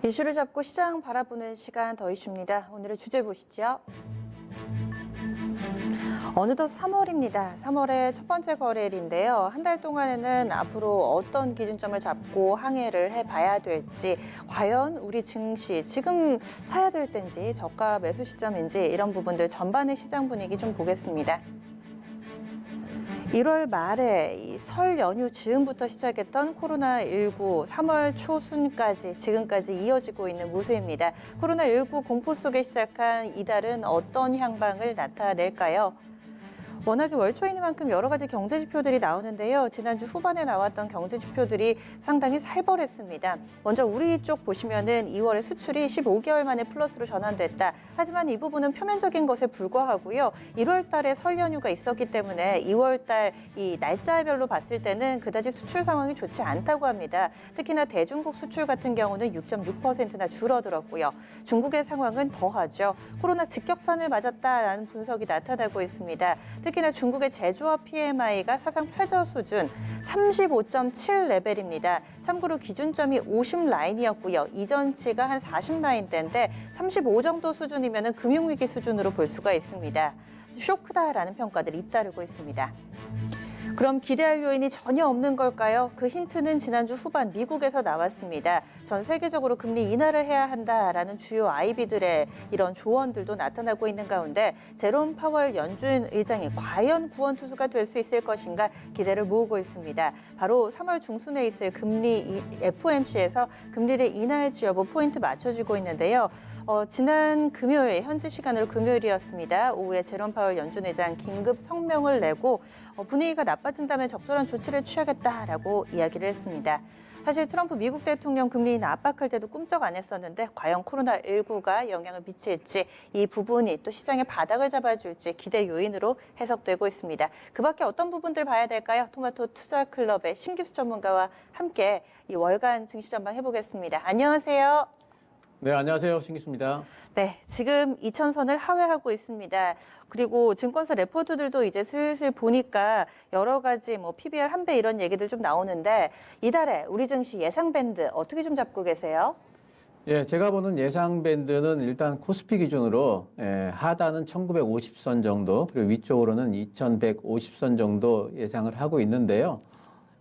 이슈를 잡고 시장 바라보는 시간 더 이슈입니다. 오늘의 주제 보시죠. 어느덧 3월입니다. 3월의 첫 번째 거래일인데요. 한 달 동안에는 앞으로 어떤 기준점을 잡고 항해를 해봐야 될지, 과연 우리 증시 지금 사야 될 때인지 저가 매수 시점인지 이런 부분들 전반의 시장 분위기 좀 보겠습니다. 1월 말에 설 연휴 즈음부터 시작했던 코로나19 3월 초순까지 지금까지 이어지고 있는 모습입니다. 코로나19 공포 속에 시작한 이달은 어떤 향방을 나타낼까요? 워낙에 월초이니만큼 여러 가지 경제 지표들이 나오는데요. 지난주 후반에 나왔던 경제 지표들이 상당히 살벌했습니다. 먼저 우리 쪽 보시면은 2월에 수출이 15개월 만에 플러스로 전환됐다. 하지만 이 부분은 표면적인 것에 불과하고요. 1월 달에 설 연휴가 있었기 때문에 2월 달 이 날짜별로 봤을 때는 그다지 수출 상황이 좋지 않다고 합니다. 특히나 대중국 수출 같은 경우는 6.6%나 줄어들었고요. 중국의 상황은 더하죠. 코로나 직격탄을 맞았다라는 분석이 나타나고 있습니다. 특히나 중국의 제조업 PMI가 사상 최저 수준 35.7 레벨입니다. 참고로 기준점이 50 라인이었고요. 이전치가 한 40 라인대인데 35 정도 수준이면 금융위기 수준으로 볼 수가 있습니다. 쇼크다라는 평가들이 잇따르고 있습니다. 그럼 기대할 요인이 전혀 없는 걸까요? 그 힌트는 지난주 후반 미국에서 나왔습니다. 전 세계적으로 금리 인하를 해야 한다라는 주요 IB들의 이런 조언들도 나타나고 있는 가운데 제롬 파월 연준 의장이 과연 구원 투수가 될 수 있을 것인가 기대를 모으고 있습니다. 바로 3월 중순에 있을 금리 FOMC에서 금리를 인하할지 여부 포인트 맞춰주고 있는데요. 지난 금요일, 현지 시간으로 금요일이었습니다. 오후에 제롬 파월 연준 의장 긴급 성명을 내고 분위기가 나빠진다면 적절한 조치를 취하겠다라고 이야기를 했습니다. 사실 트럼프 미국 대통령 금리 인하 압박할 때도 꿈쩍 안 했었는데 과연 코로나19가 영향을 미칠지 이 부분이 또 시장의 바닥을 잡아줄지 기대 요인으로 해석되고 있습니다. 그 밖에 어떤 부분들 봐야 될까요? 토마토 투자클럽의 신기수 전문가와 함께 이 월간 증시 전망 해보겠습니다. 안녕하세요. 네, 안녕하세요. 신기수입니다. 네, 지금 2,000선을 하회하고 있습니다. 그리고 증권사 레포트들도 이제 슬슬 보니까 여러 가지 PBR 한 배 이런 얘기들 좀 나오는데 이달에 우리 증시 예상 밴드 어떻게 좀 잡고 계세요? 예, 제가 보는 예상 밴드는 일단 코스피 기준으로 하단은 1950선 정도, 그리고 위쪽으로는 2150선 정도 예상을 하고 있는데요.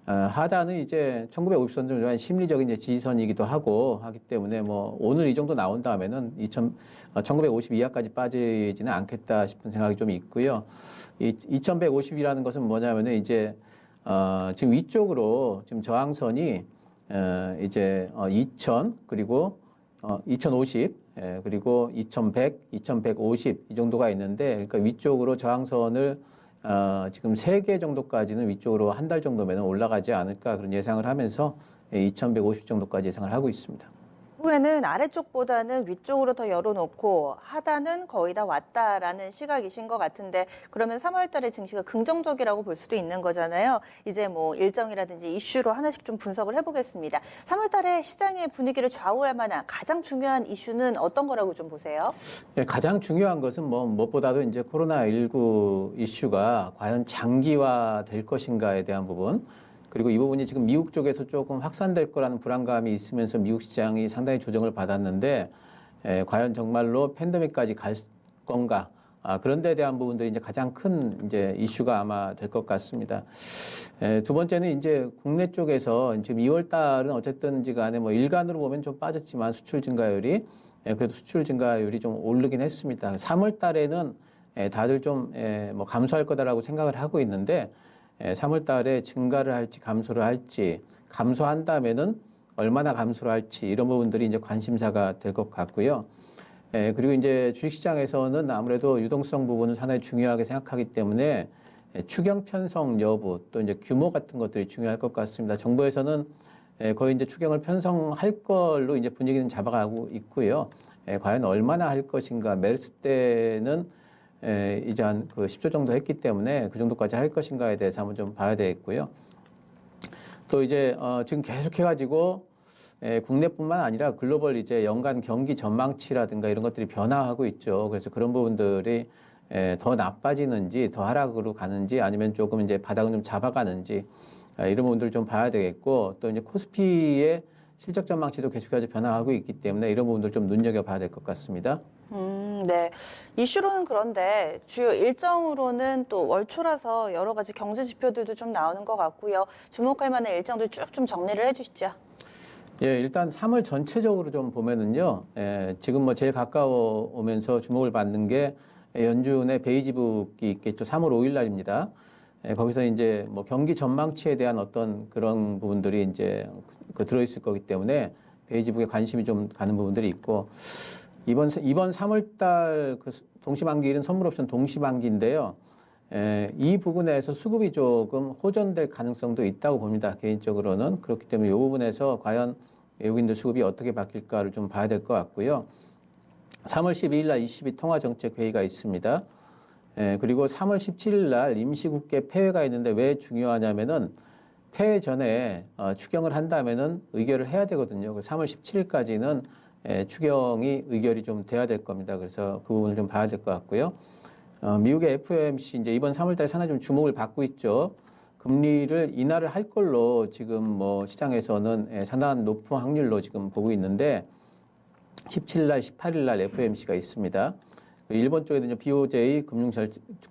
하단은 이제 1950선 정도 심리적인 이제 지지선이기도 하기 때문에 오늘 이 정도 나온 다음에는 1950 이하까지 빠지지는 않겠다 싶은 생각이 좀 있고요. 이 2150이라는 것은 뭐냐면은 이제 지금 위쪽으로 지금 저항선이 이제 2000 그리고 2050 그리고 2100, 2150 이 정도가 있는데 그러니까 위쪽으로 저항선을 지금 3개 정도까지는 위쪽으로 한 달 정도면 올라가지 않을까 그런 예상을 하면서 2150 정도까지 예상을 하고 있습니다. 후에는 아래쪽보다는 위쪽으로 더 열어놓고 하단은 거의 다 왔다라는 시각이신 것 같은데 그러면 3월 달에 증시가 긍정적이라고 볼 수도 있는 거잖아요. 이제 일정이라든지 이슈로 하나씩 좀 분석을 해보겠습니다. 3월 달에 시장의 분위기를 좌우할 만한 가장 중요한 이슈는 어떤 거라고 좀 보세요? 네, 가장 중요한 것은 무엇보다도 이제 코로나19 이슈가 과연 장기화 될 것인가에 대한 부분. 그리고 이 부분이 지금 미국 쪽에서 조금 확산될 거라는 불안감이 있으면서 미국 시장이 상당히 조정을 받았는데, 과연 정말로 팬데믹까지 갈 건가? 그런 데 대한 부분들이 이제 가장 큰 이제 이슈가 아마 될 것 같습니다. 두 번째는 이제 국내 쪽에서 지금 2월 달은 어쨌든지 간에 일간으로 보면 좀 빠졌지만 수출 증가율이 그래도 수출 증가율이 좀 오르긴 했습니다. 3월 달에는 다들 좀 감소할 거다라고 생각을 하고 있는데 3월 달에 증가를 할지 감소를 할지 감소한다면은 얼마나 감소를 할지 이런 부분들이 이제 관심사가 될 것 같고요. 그리고 이제 주식시장에서는 아무래도 유동성 부분을 상당히 중요하게 생각하기 때문에 추경 편성 여부 또 이제 규모 같은 것들이 중요할 것 같습니다. 정부에서는 거의 이제 추경을 편성할 걸로 이제 분위기는 잡아가고 있고요. 과연 얼마나 할 것인가 메르스 때는 이제 한 10조 정도 했기 때문에 그 정도까지 할 것인가에 대해서 한번 좀 봐야 되겠고요. 또 이제 지금 계속해가지고 국내뿐만 아니라 글로벌 이제 연간 경기 전망치라든가 이런 것들이 변화하고 있죠. 그래서 그런 부분들이 더 나빠지는지 더 하락으로 가는지 아니면 조금 이제 바닥을 좀 잡아가는지 이런 부분들 좀 봐야 되겠고 또 이제 코스피의 실적 전망치도 계속해서 변화하고 있기 때문에 이런 부분들 좀 눈여겨봐야 될 것 같습니다. 네. 이슈로는 그런데 주요 일정으로는 또 월초라서 여러 가지 경제 지표들도 좀 나오는 것 같고요. 주목할 만한 일정들 쭉 좀 정리를 해주시죠. 예, 일단 3월 전체적으로 좀 보면은요, 지금 뭐 제일 가까워 오면서 주목을 받는 게 연준의 베이지북이 있겠죠. 3월 5일 날입니다. 거기서 이제 뭐 경기 전망치에 대한 어떤 그런 부분들이 이제 들어있을 거기 때문에 베이지북에 관심이 좀 가는 부분들이 있고, 이번 3월 달 그 동시만기일은 선물옵션 동시만기인데요. 이 부분에서 수급이 조금 호전될 가능성도 있다고 봅니다. 개인적으로는. 그렇기 때문에 이 부분에서 과연 외국인들 수급이 어떻게 바뀔까를 좀 봐야 될 것 같고요. 3월 12일 날 22 통화정책회의가 있습니다. 그리고 3월 17일 날 임시국회 폐회가 있는데 왜 중요하냐면은 폐회 전에 추경을 한다면은 의결을 해야 되거든요. 그래서 3월 17일까지는 추경이 의결이 좀 돼야 될 겁니다. 그래서 그 부분을 좀 봐야 될 것 같고요. 미국의 FOMC 이제 이번 3월 달에 상당히 좀 주목을 받고 있죠. 금리를 인하를 할 걸로 지금 뭐 시장에서는 상당한 높은 확률로 지금 보고 있는데 17일 날, 18일 날 FOMC가 있습니다. 일본 쪽에도 이제 BOJ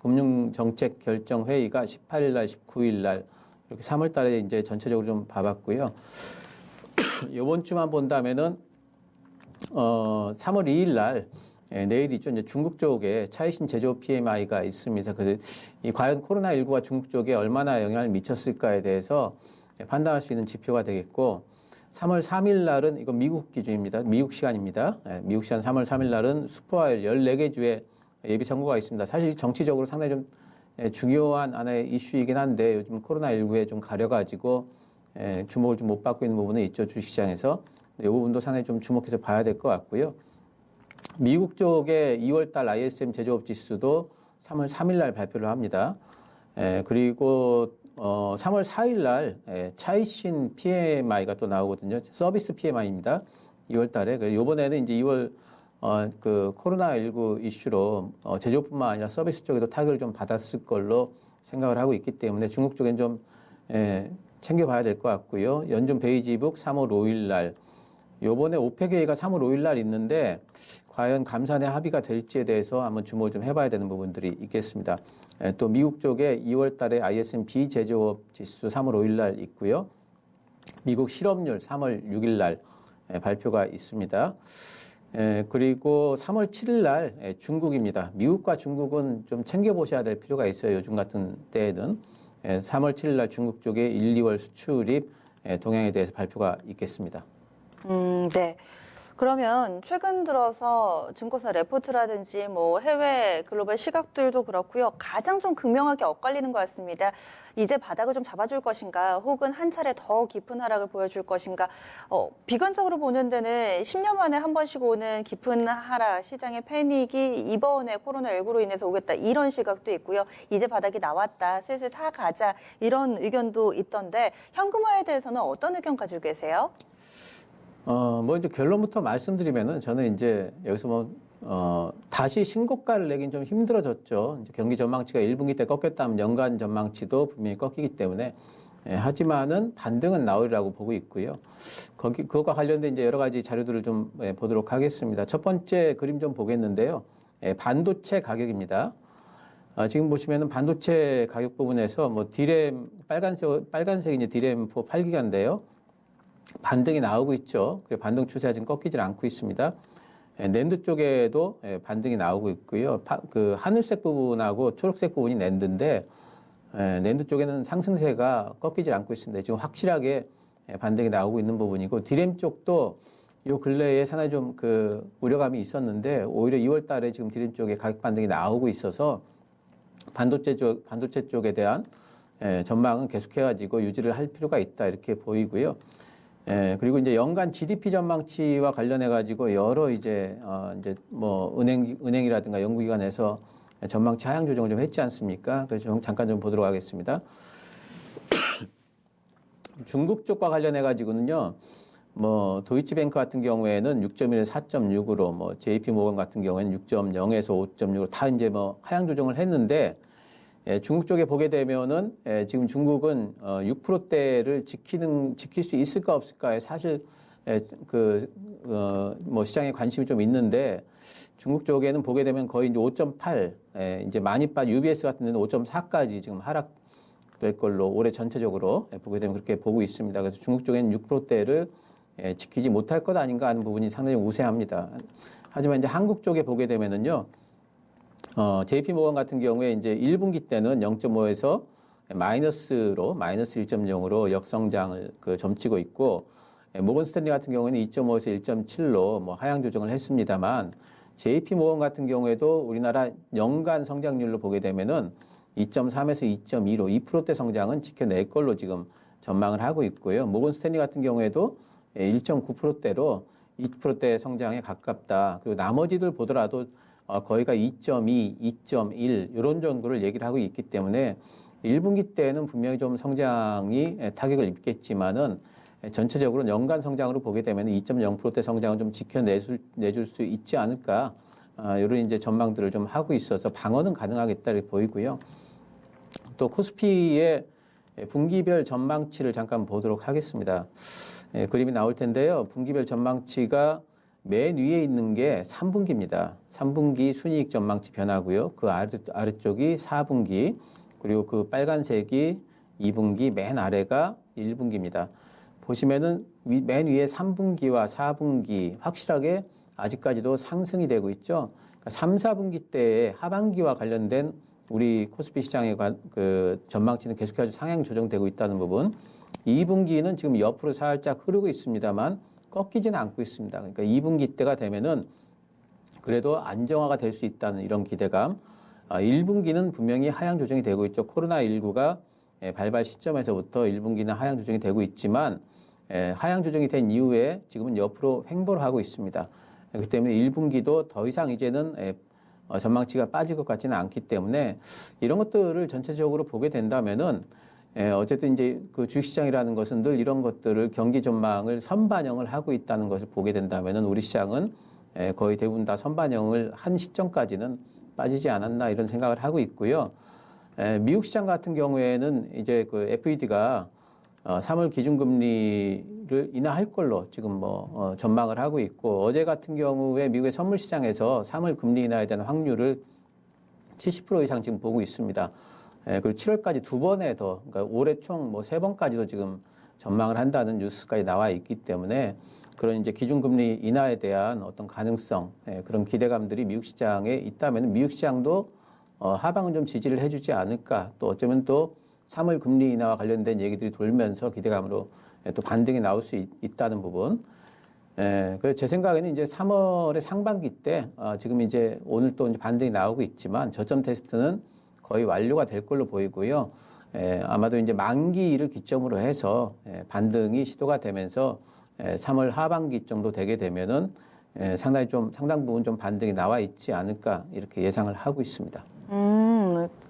금융정책결정회의가 18일 날, 19일 날 이렇게 3월 달에 이제 전체적으로 좀 봐봤고요. 이번 주만 본다면은 3월 2일 날 내일이죠. 이제 중국 쪽에 차이신 제조업 PMI가 있습니다. 그래서 이 과연 코로나19가 중국 쪽에 얼마나 영향을 미쳤을까에 대해서 판단할 수 있는 지표가 되겠고 3월 3일 날은 이건 미국 기준입니다. 미국 시간입니다. 미국 시간 3월 3일 날은 슈퍼와일 14개 주의 예비 선거가 있습니다. 사실 정치적으로 상당히 좀 중요한 하나의 이슈이긴 한데 요즘 코로나19에 좀 가려가지고 주목을 좀 못 받고 있는 부분은 있죠. 주식시장에서. 이 부분도 상당히 좀 주목해서 봐야 될 것 같고요. 미국 쪽의 2월 달 ISM 제조업 지수도 3월 3일 날 발표를 합니다. 그리고 3월 4일 날 차이신 PMI가 또 나오거든요. 서비스 PMI입니다. 2월 달에. 이번에는 이제 2월 그 코로나19 이슈로 제조업뿐만 아니라 서비스 쪽에도 타격을 좀 받았을 걸로 생각을 하고 있기 때문에 중국 쪽엔 좀 챙겨봐야 될 것 같고요. 연준 베이지북 3월 5일 날. 요번에 오펙 회의가 3월 5일 날 있는데 과연 감산의 합의가 될지에 대해서 한번 주목을 좀 해봐야 되는 부분들이 있겠습니다. 또 미국 쪽에 2월 달에 ISM 비제조업 지수 3월 5일 날 있고요. 미국 실업률 3월 6일 날 발표가 있습니다. 그리고 3월 7일 날 중국입니다. 미국과 중국은 좀 챙겨보셔야 될 필요가 있어요. 요즘 같은 때에는. 3월 7일 날 중국 쪽에 1, 2월 수출입 동향에 대해서 발표가 있겠습니다. 네. 그러면 최근 들어서 증권사 레포트라든지 뭐 해외 글로벌 시각들도 그렇고요. 가장 좀 극명하게 엇갈리는 것 같습니다. 이제 바닥을 좀 잡아줄 것인가 혹은 한 차례 더 깊은 하락을 보여줄 것인가. 비관적으로 보는 데는 10년 만에 한 번씩 오는 깊은 하락, 시장의 패닉이 이번에 코로나19로 인해서 오겠다. 이런 시각도 있고요. 이제 바닥이 나왔다. 슬슬 사가자. 이런 의견도 있던데 현금화에 대해서는 어떤 의견 가지고 계세요? 뭐 이제 결론부터 말씀드리면은 저는 이제 여기서 다시 신고가를 내긴 좀 힘들어졌죠. 이제 경기 전망치가 1분기 때 꺾였다면 연간 전망치도 분명히 꺾이기 때문에 하지만은 반등은 나오리라고 보고 있고요. 그것과 관련된 이제 여러 가지 자료들을 좀 보도록 하겠습니다. 첫 번째 그림 좀 보겠는데요. 반도체 가격입니다. 지금 보시면은 반도체 가격 부분에서 뭐 디램 빨간색이 이제 디램4 8기가인데요. 반등이 나오고 있죠. 그리고 반등 추세가 지금 꺾이질 않고 있습니다. 낸드 쪽에도 반등이 나오고 있고요. 그 하늘색 부분하고 초록색 부분이 낸드인데 낸드 쪽에는 상승세가 꺾이질 않고 있습니다. 지금 확실하게 반등이 나오고 있는 부분이고 디램 쪽도 요 근래에 상당히 좀 그 우려감이 있었는데 오히려 2월 달에 지금 디램 쪽에 가격 반등이 나오고 있어서 반도체 쪽에 대한 전망은 계속해가지고 유지를 할 필요가 있다 이렇게 보이고요. 그리고 이제 연간 GDP 전망치와 관련해 가지고 여러 이제 뭐 은행이라든가 연구기관에서 전망치 하향 조정을 좀 했지 않습니까? 그래서 좀 잠깐 좀 보도록 하겠습니다. 중국 쪽과 관련해 가지고는요. 뭐 도이치뱅크 같은 경우에는 6.1에서 4.6으로 뭐 JP 모건 같은 경우에는 6.0에서 5.6으로 다 이제 뭐 하향 조정을 했는데 중국 쪽에 보게 되면은 지금 중국은 6%대를 지킬 수 있을까 없을까에 사실 뭐 시장에 관심이 좀 있는데 중국 쪽에는 보게 되면 거의 이제 5.8, 이제 많이 UBS 같은 데는 5.4까지 지금 하락될 걸로 올해 전체적으로 보게 되면 그렇게 보고 있습니다. 그래서 중국 쪽에는 6%대를 지키지 못할 것 아닌가 하는 부분이 상당히 우세합니다. 하지만 이제 한국 쪽에 보게 되면은요, JP모건 같은 경우에 이제 1분기 때는 0.5에서 마이너스 1.0으로 역성장을 점치고 있고, 모건 스탠리 같은 경우에는 2.5에서 1.7로 뭐 하향 조정을 했습니다만, JP모건 같은 경우에도 우리나라 연간 성장률로 보게 되면은 2.3에서 2.2로 2%대 성장은 지켜낼 걸로 지금 전망을 하고 있고요. 모건 스탠리 같은 경우에도 1.9%대로 2%대 성장에 가깝다. 그리고 나머지들 보더라도 거의가 2.2, 2.1 이런 정도를 얘기를 하고 있기 때문에 1분기 때는 분명히 좀 성장이 타격을 입겠지만은 전체적으로 연간 성장으로 보게 되면 2.0%대 성장은 좀 지켜내줄 수 있지 않을까. 이런 이제 전망들을 좀 하고 있어서 방어는 가능하겠다 이렇게 보이고요. 또 코스피의 분기별 전망치를 잠깐 보도록 하겠습니다. 그림이 나올 텐데요. 분기별 전망치가 맨 위에 있는 게 3분기입니다. 3분기 순이익 전망치 변화고요. 그 아래쪽이 4분기, 그리고 그 빨간색이 2분기, 맨 아래가 1분기입니다. 보시면은 맨 위에 3분기와 4분기 확실하게 아직까지도 상승이 되고 있죠. 그러니까 3, 4분기 때의 하반기와 관련된 우리 코스피 시장의 전망치는 계속해서 상향 조정되고 있다는 부분. 2분기는 지금 옆으로 살짝 흐르고 있습니다만 꺾이지는 않고 있습니다. 그러니까 2분기 때가 되면은 그래도 안정화가 될 수 있다는 이런 기대감. 1분기는 분명히 하향 조정이 되고 있죠. 코로나19가 발발 시점에서부터 1분기는 하향 조정이 되고 있지만 하향 조정이 된 이후에 지금은 옆으로 횡보를 하고 있습니다. 그렇기 때문에 1분기도 더 이상 이제는 전망치가 빠질 것 같지는 않기 때문에 이런 것들을 전체적으로 보게 된다면은 어쨌든 이제 그 주식시장이라는 것은 늘 이런 것들을 경기 전망을 선반영을 하고 있다는 것을 보게 된다면은 우리 시장은 거의 대부분 다 선반영을 한 시점까지는 빠지지 않았나 이런 생각을 하고 있고요. 미국 시장 같은 경우에는 이제 그 FED가 3월 기준금리를 인하할 걸로 지금 전망을 하고 있고, 어제 같은 경우에 미국의 선물 시장에서 3월 금리 인하에 대한 확률을 70% 이상 지금 보고 있습니다. 그리고 7월까지 두 번에 더, 그러니까 올해 총 3번까지도 지금 전망을 한다는 뉴스까지 나와 있기 때문에 그런 이제 기준금리 인하에 대한 어떤 가능성, 그런 기대감들이 미국 시장에 있다면 미국 시장도 하방은 좀 지지를 해주지 않을까. 또 어쩌면 또 3월 금리 인하와 관련된 얘기들이 돌면서 기대감으로 또 반등이 나올 수 있다는 부분. 그래서 제 생각에는 이제 3월의 상반기 때 지금 이제 오늘 또 이제 반등이 나오고 있지만 저점 테스트는 거의 완료가 될 걸로 보이고요. 아마도 이제 만기를 기점으로 해서 반등이 시도가 되면서 3월 하반기 정도 되게 되면은 상당 부분 좀 반등이 나와 있지 않을까 이렇게 예상을 하고 있습니다.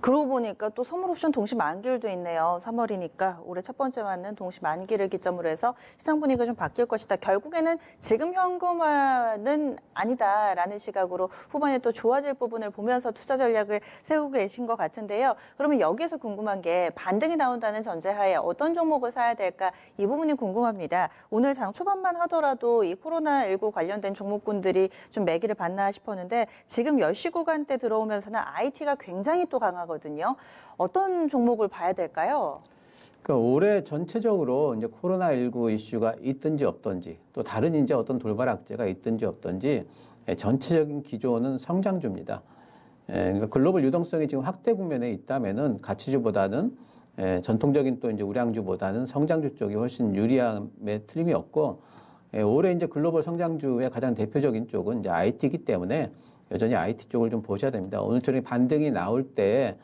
그러고 보니까 또 선물 옵션 동시 만기일도 있네요. 3월이니까 올해 첫 번째 맞는 동시 만기를 기점으로 해서 시장 분위기가 좀 바뀔 것이다. 결국에는 지금 현금화는 아니다라는 시각으로 후반에 또 좋아질 부분을 보면서 투자 전략을 세우고 계신 것 같은데요. 그러면 여기에서 궁금한 게 반등이 나온다는 전제하에 어떤 종목을 사야 될까 이 부분이 궁금합니다. 오늘 장 초반만 하더라도 이 코로나19 관련된 종목군들이 좀 매기를 받나 싶었는데 지금 10시 구간대 들어오면서는 IT가 굉장히 또 강하거든요. 어떤 종목을 봐야 될까요? 그러니까 올해 전체적으로 이제 코로나19 이슈가 있든지 없든지 또 다른 이제 어떤 돌발 악재가 있든지 없든지 전체적인 기조는 성장주입니다. 그러니까 글로벌 유동성이 지금 확대 국면에 있다면은 가치주보다는 전통적인 또 이제 우량주보다는 성장주 쪽이 훨씬 유리함에 틀림이 없고 올해 이제 글로벌 성장주의 가장 대표적인 쪽은 이제 IT이기 때문에 여전히 IT 쪽을 좀 보셔야 됩니다. 오늘처럼 반등이 나올 때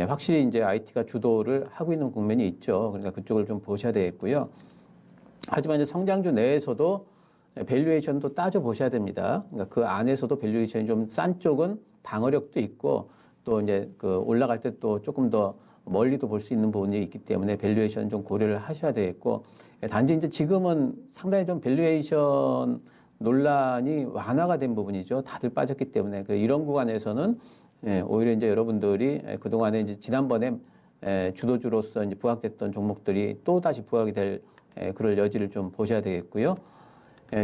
확실히 이제 IT가 주도를 하고 있는 국면이 있죠. 그러니까 그쪽을 좀 보셔야 되겠고요. 하지만 이제 성장주 내에서도 밸류에이션도 따져 보셔야 됩니다. 그러니까 그 안에서도 밸류에이션이 좀 싼 쪽은 방어력도 있고 또 이제 그 올라갈 때 또 조금 더 멀리도 볼 수 있는 부분이 있기 때문에 밸류에이션 좀 고려를 하셔야 되겠고 단지 이제 지금은 상당히 좀 밸류에이션 논란이 완화가 된 부분이죠. 다들 빠졌기 때문에 이런 구간에서는 오히려 이제 여러분들이 그동안에 이제 지난번에 주도주로서 이제 부각됐던 종목들이 또 다시 부각이 될 그럴 여지를 좀 보셔야 되겠고요.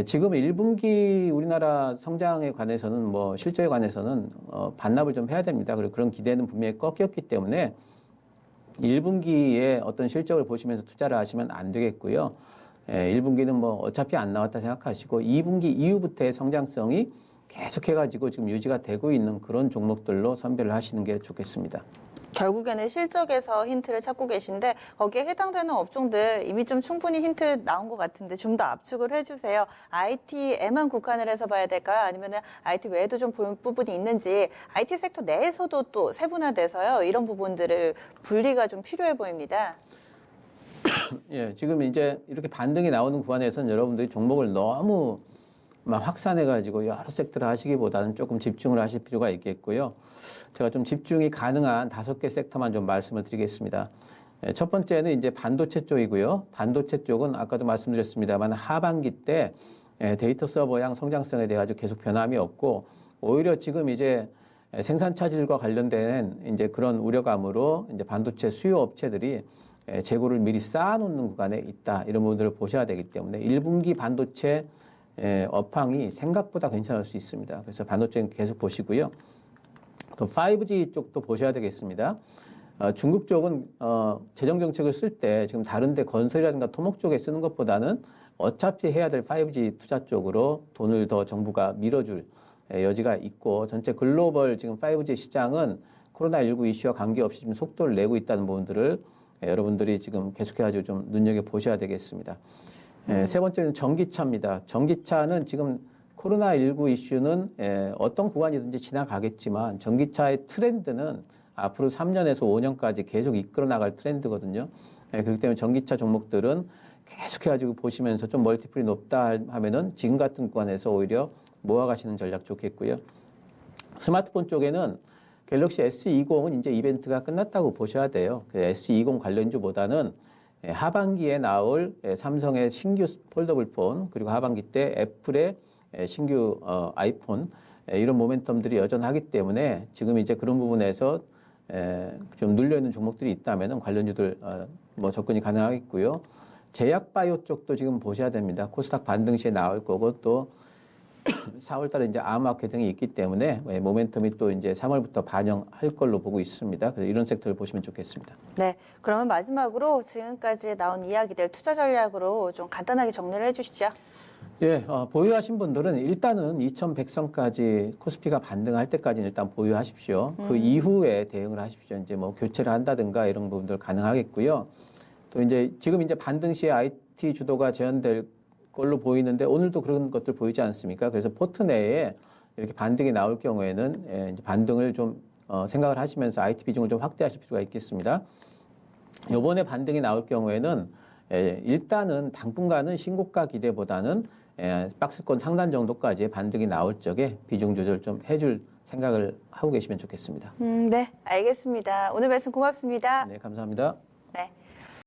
지금 1분기 우리나라 성장에 관해서는 뭐 실적에 관해서는 반납을 좀 해야 됩니다. 그리고 그런 기대는 분명히 꺾였기 때문에 1분기에 어떤 실적을 보시면서 투자를 하시면 안 되겠고요. 1분기는 뭐 어차피 안 나왔다 생각하시고 2분기 이후부터의 성장성이 계속해가지고 지금 유지가 되고 있는 그런 종목들로 선별을 하시는 게 좋겠습니다. 결국에는 실적에서 힌트를 찾고 계신데 거기에 해당되는 업종들 이미 좀 충분히 힌트 나온 것 같은데 좀 더 압축을 해주세요. IT에만 국한을 해서 봐야 될까요? 아니면 IT 외에도 좀 볼 부분이 있는지 IT 섹터 내에서도 또 세분화돼서요. 이런 부분들을 분리가 좀 필요해 보입니다. 예, 지금 이제 이렇게 반등이 나오는 구간에서는 여러분들이 종목을 너무 막 확산해가지고 여러 섹터를 하시기보다는 조금 집중을 하실 필요가 있겠고요. 제가 좀 집중이 가능한 5개 섹터만 좀 말씀을 드리겠습니다. 첫 번째는 이제 반도체 쪽이고요. 반도체 쪽은 아까도 말씀드렸습니다만 하반기 때 데이터 서버양 성장성에 대해 아주 계속 변함이 없고 오히려 지금 이제 생산 차질과 관련된 이제 그런 우려감으로 이제 반도체 수요 업체들이 재고를 미리 쌓아놓는 구간에 있다. 이런 부분들을 보셔야 되기 때문에 1분기 반도체 업황이 생각보다 괜찮을 수 있습니다. 그래서 반도체는 계속 보시고요. 또 5G 쪽도 보셔야 되겠습니다. 중국 쪽은 재정 정책을 쓸 때 지금 다른데 건설이라든가 토목 쪽에 쓰는 것보다는 어차피 해야 될 5G 투자 쪽으로 돈을 더 정부가 밀어줄 여지가 있고 전체 글로벌 지금 5G 시장은 코로나19 이슈와 관계없이 좀 속도를 내고 있다는 부분들을 여러분들이 지금 계속해가지고 좀 눈여겨 보셔야 되겠습니다. 세 번째는 전기차입니다. 전기차는 지금 코로나19 이슈는 어떤 구간이든지 지나가겠지만 전기차의 트렌드는 앞으로 3년에서 5년까지 계속 이끌어 나갈 트렌드거든요. 그렇기 때문에 전기차 종목들은 계속해가지고 보시면서 좀 멀티플이 높다 하면은 지금 같은 구간에서 오히려 모아가시는 전략 좋겠고요. 스마트폰 쪽에는 갤럭시 S20은 이제 이벤트가 끝났다고 보셔야 돼요. S20 관련주보다는 하반기에 나올 삼성의 신규 폴더블 폰 그리고 하반기 때 애플의 신규 아이폰 이런 모멘텀들이 여전하기 때문에 지금 이제 그런 부분에서 좀 눌려있는 종목들이 있다면 관련주들 뭐 접근이 가능하겠고요. 제약바이오 쪽도 지금 보셔야 됩니다. 코스닥 반등 시에 나올 거고 또 4월 달에 이제 암호화폐 등이 있기 때문에 모멘텀이 또 이제 3월부터 반영할 걸로 보고 있습니다. 그래서 이런 섹터를 보시면 좋겠습니다. 네, 그러면 마지막으로 지금까지 나온 이야기들 투자 전략으로 좀 간단하게 정리를 해주시죠. 예, 보유하신 분들은 일단은 2100선까지 코스피가 반등할 때까지는 일단 보유하십시오. 그 이후에 대응을 하십시오. 이제 뭐 교체를 한다든가 이런 부분들 가능하겠고요. 또 이제 지금 이제 반등 시에 IT 주도가 재현될 걸로 보이는데 오늘도 그런 것들 보이지 않습니까? 그래서 포트 내에 이렇게 반등이 나올 경우에는 이제 반등을 좀 생각을 하시면서 IT 비중을 좀 확대하실 필요가 있겠습니다. 이번에 반등이 나올 경우에는 일단은 당분간은 신고가 기대보다는 박스권 상단 정도까지의 반등이 나올 적에 비중 조절 좀 해줄 생각을 하고 계시면 좋겠습니다. 네, 알겠습니다. 오늘 말씀 고맙습니다. 네, 감사합니다. 네.